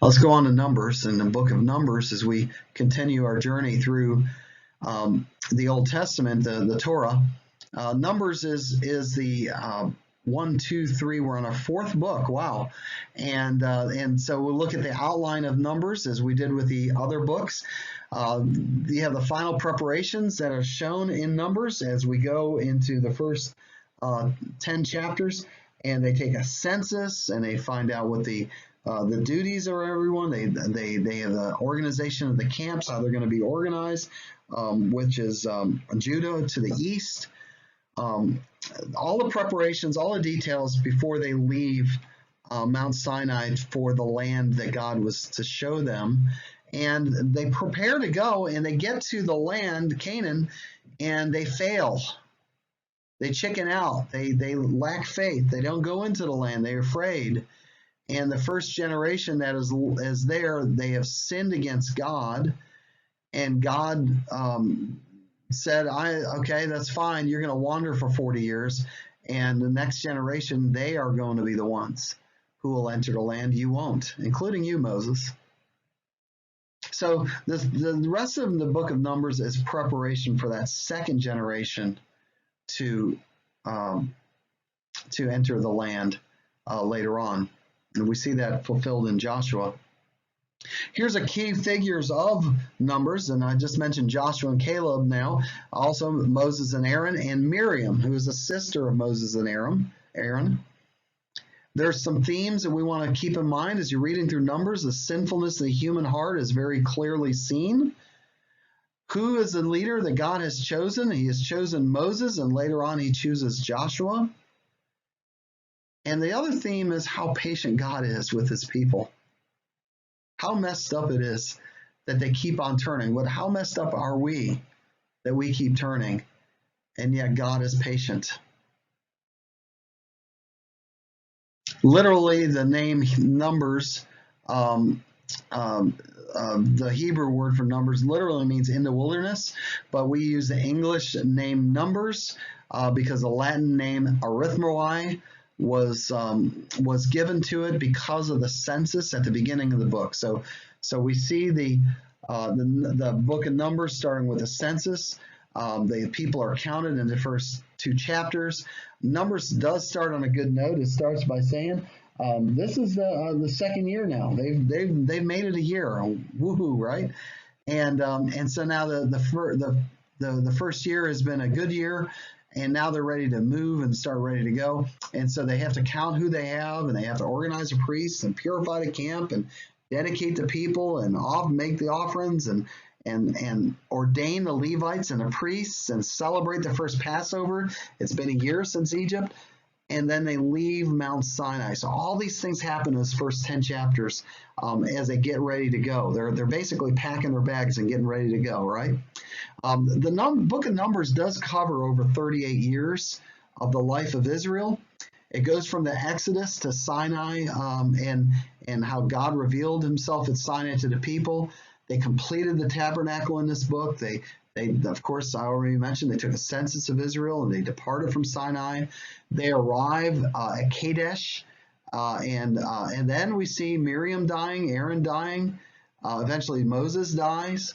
Let's go on to Numbers, in the book of Numbers, as we continue our journey through the Old Testament, the Torah. Numbers is the 1, 2, 3. We're on our fourth book. Wow. And so we'll look at the outline of Numbers as we did with the other books. You have the final preparations that are shown in Numbers as we go into the first 10 chapters, and they take a census and they find out what the duties are everyone. They have the organization of the camps, how they're going to be organized, which is Judah to the east. All the preparations, all the details before they leave Mount Sinai for the land that God was to show them. And they prepare to go, and they get to the land, Canaan, and they fail. They chicken out. They lack faith. They don't go into the land. They're afraid. And the first generation that is there, they have sinned against God, and God said, okay, that's fine. You're going to wander for 40 years, and the next generation, they are going to be the ones who will enter the land. You won't, including you, Moses. So the rest of the book of Numbers is preparation for that second generation to enter the land later on. And we see that fulfilled in Joshua. Here's a key figures of Numbers, and I just mentioned Joshua and Caleb now. Also Moses and Aaron, and Miriam, who is a sister of Moses and Aaron. There's some themes that we want to keep in mind as you're reading through Numbers. The sinfulness of the human heart is very clearly seen. Who is the leader that God has chosen? He has chosen Moses, and later on he chooses Joshua. And the other theme is how patient God is with his people. How messed up it is that they keep on turning. But how messed up are we that we keep turning, and yet God is patient? Literally, the name Numbers, the Hebrew word for Numbers literally means in the wilderness, but we use the English name Numbers because the Latin name arithmoi was given to it because of the census at the beginning of the book. So we see the book of Numbers starting with a census. The people are counted in the first 2 chapters. Numbers does start on a good note. It starts by saying, "This is the second year now. They've made it a year. Woohoo, right?" And so now the first year has been a good year. And now they're ready to move and start ready to go. And so they have to count who they have, and they have to organize the priests and purify the camp and dedicate the people and make the offerings and ordain the Levites and the priests and celebrate the first Passover. It's been a year since Egypt. And then they leave Mount Sinai. So all these things happen in those first 10 chapters as they get ready to go. They're basically packing their bags and getting ready to go, right? The book of Numbers does cover over 38 years of the life of Israel. It goes from the Exodus to Sinai and how God revealed himself at Sinai to the people. They completed the tabernacle in this book. They of course, I already mentioned, they took a census of Israel and they departed from Sinai. They arrive at Kadesh, and then we see Miriam dying, Aaron dying. Eventually, Moses dies.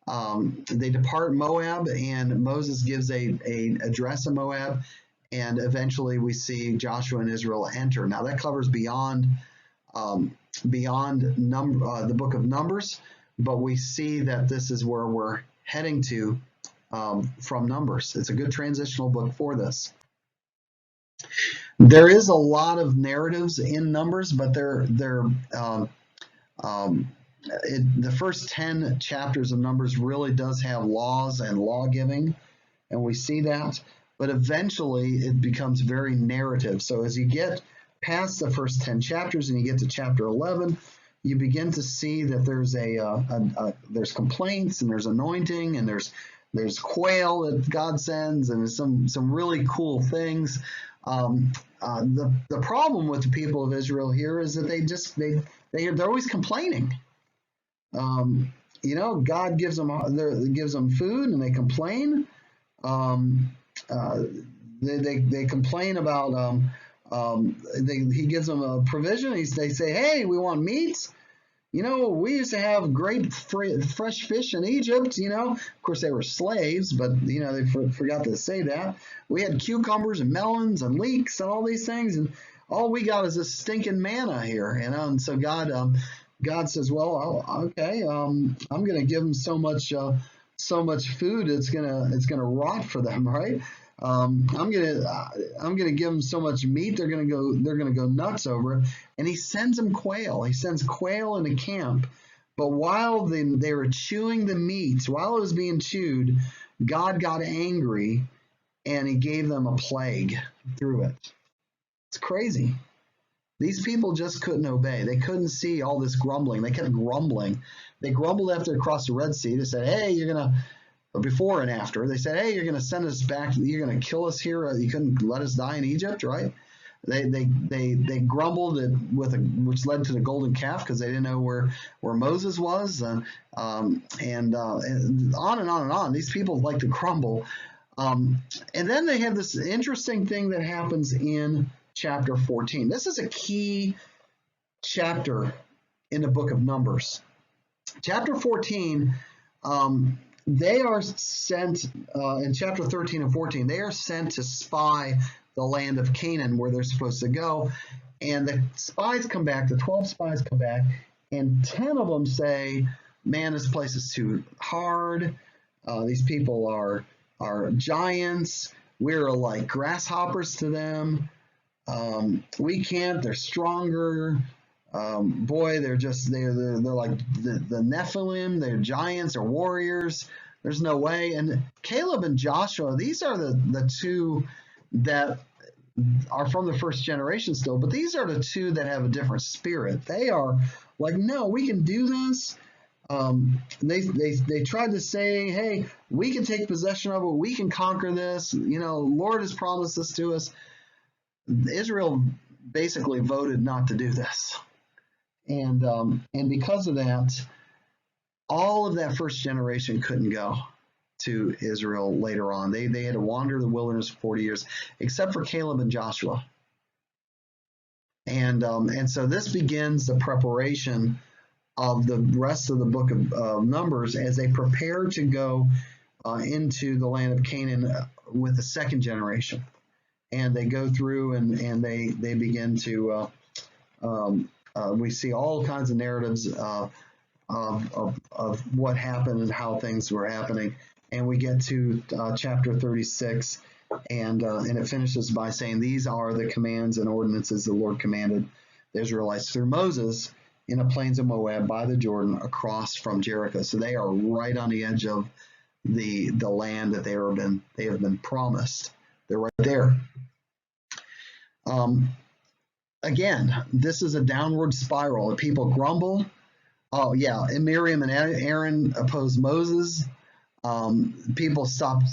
They depart Moab, and Moses gives a address in Moab, and eventually we see Joshua and Israel enter. Now that covers beyond the book of Numbers, but we see that this is where we're heading to from Numbers. It's a good transitional book for this. There is a lot of narratives in Numbers, but the first 10 chapters of Numbers really does have laws and law giving, and we see that. But eventually, it becomes very narrative. So as you get past the first 10 chapters and you get to chapter 11, you begin to see that there's complaints and there's anointing and there's quail that God sends and there's some really cool things. The problem with the people of Israel here is that they're always complaining. God gives them food and they complain. They complain about. He gives them a provision. They say, "Hey, we want meat," We used to have great fresh fish in Egypt. Of course they were slaves, but they forgot to say that. We had cucumbers and melons and leeks and all these things, and all we got is this stinking manna here. And so God says, well, okay, I'm going to give them so much food it's gonna rot for them, right? I'm gonna give them so much meat they're gonna go nuts over it. And he sends them quail. He sends quail in a camp. But while they were chewing the meat, while it was being chewed, God got angry and he gave them a plague through it. It's crazy. These people just couldn't obey. They couldn't see all this grumbling. They kept grumbling. They grumbled after they crossed the Red Sea. They said, hey, before and after, they said, hey, you're going to send us back. You're going to kill us here. You couldn't let us die in Egypt, right? They grumbled which led to the golden calf because they didn't know where Moses was, and on and on and on. These people like to grumble. And then they have this interesting thing that happens in chapter 14. This is a key chapter in the book of Numbers. Chapter 14, they are sent, in chapter 13 and 14, they are sent to spy the land of Canaan where they're supposed to go. And the spies come back, the 12 spies come back, and 10 of them say, man, this place is too hard. These people are giants. We're like grasshoppers to them. We can't, they're stronger. Boy, they're like the Nephilim, they're giants or warriors. There's no way. And Caleb and Joshua, these are the two that are from the first generation still, but these are the two that have a different spirit. They are like, no, we can do this. They tried to say, hey, we can take possession of it, we can conquer this. Lord has promised this to us. Israel basically voted not to do this. And because of that, all of that first generation couldn't go to Israel later on. They had to wander the wilderness for 40 years, except for Caleb and Joshua. And so this begins the preparation of the rest of the book of Numbers as they prepare to go into the land of Canaan with the second generation. And they go through and they begin to we see all kinds of narratives of what happened and how things were happening. And we get to chapter 36, and it finishes by saying, these are the commands and ordinances the Lord commanded the Israelites through Moses in the plains of Moab by the Jordan across from Jericho. So they are right on the edge of the land that they have been promised. They're right there. Again, this is a downward spiral. If people grumble, oh yeah, and Miriam and Aaron opposed Moses. People stopped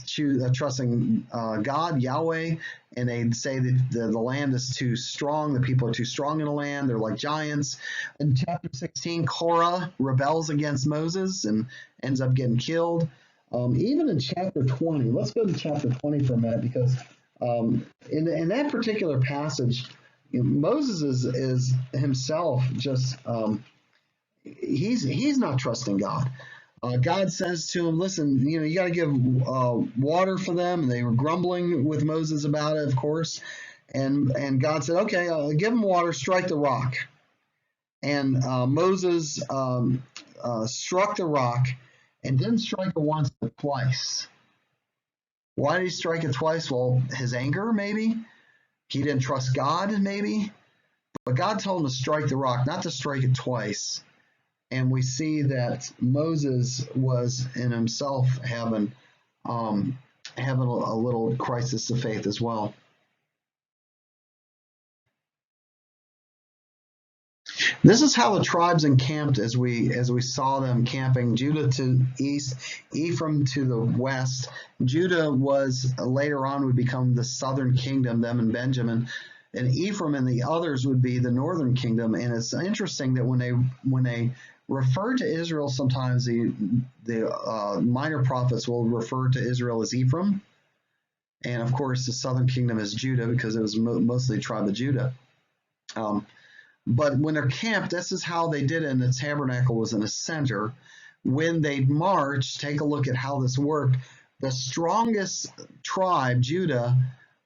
trusting God, Yahweh, and they say that the land is too strong. The people are too strong in the land. They're like giants. In chapter 16, Korah rebels against Moses and ends up getting killed. Even in chapter 20, let's go to chapter 20 for a minute, because in that particular passage, Moses is himself just he's not trusting God. God says to him, listen, you got to give water for them. And they were grumbling with Moses about it, of course. And God said, okay, give them water, strike the rock. And Moses struck the rock and didn't strike it once, but twice. Why did he strike it twice? Well, his anger, maybe. He didn't trust God, maybe. But God told him to strike the rock, not to strike it twice. And we see that Moses was in himself having a little crisis of faith as well. This is how the tribes encamped as we saw them camping. Judah to east, Ephraim to the west. Judah was later on would become the southern kingdom, them and Benjamin. And Ephraim and the others would be the northern kingdom. And it's interesting that when they refer to Israel, sometimes the minor prophets will refer to Israel as Ephraim. And of course, the southern kingdom is Judah, because it was mostly the tribe of Judah. But when they're camped, this is how they did it, and the tabernacle was in the center. When they marched, take a look at how this worked. The strongest tribe, Judah,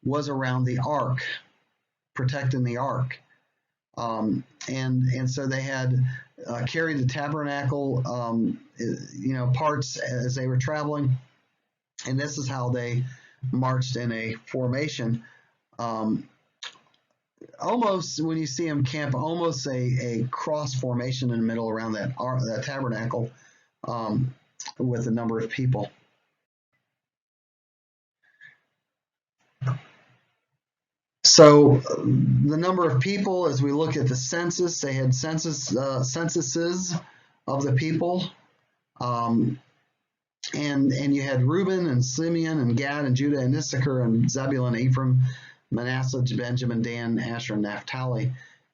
was around the ark, protecting the ark. And so they had carried the tabernacle, parts as they were traveling. And this is how they marched in a formation. Almost, when you see them camp, almost a cross formation in the middle around that tabernacle with a number of people. So the number of people, as we look at the census, they had censuses of the people. And you had Reuben and Simeon and Gad and Judah and Issachar and Zebulun, Ephraim, Manasseh, Benjamin, Dan, Asher, and Naphtali.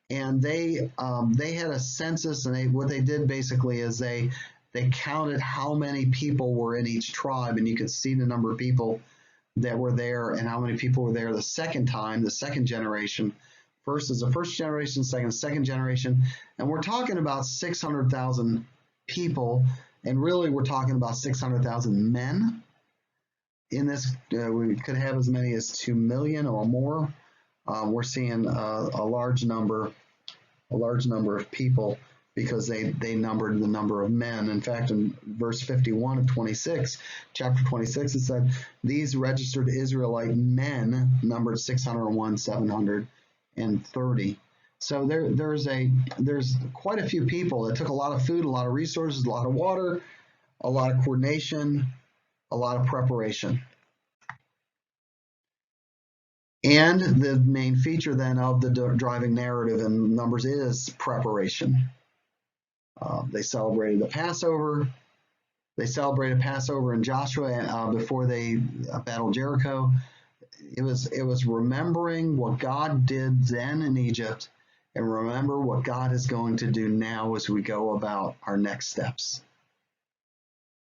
And they had a census, and what they did basically is they counted how many people were in each tribe, and you could see the number of people that were there and how many people were there the second time, the second generation. First is the first generation, second generation, and we're talking about 600,000 people, and really we're talking about 600,000 men. In this, we could have as many as 2 million or more. We're seeing a large number of people, because they numbered the number of men. In fact, in verse 51 of 26, chapter 26, it said, these registered Israelite men numbered 601,730. So there's quite a few people. It took a lot of food, a lot of resources, a lot of water, a lot of coordination, a lot of preparation. And the main feature then of the driving narrative in Numbers is preparation. They celebrated the Passover. They celebrated Passover in Joshua before they battled Jericho. It was remembering what God did then in Egypt, and remember what God is going to do now as we go about our next steps.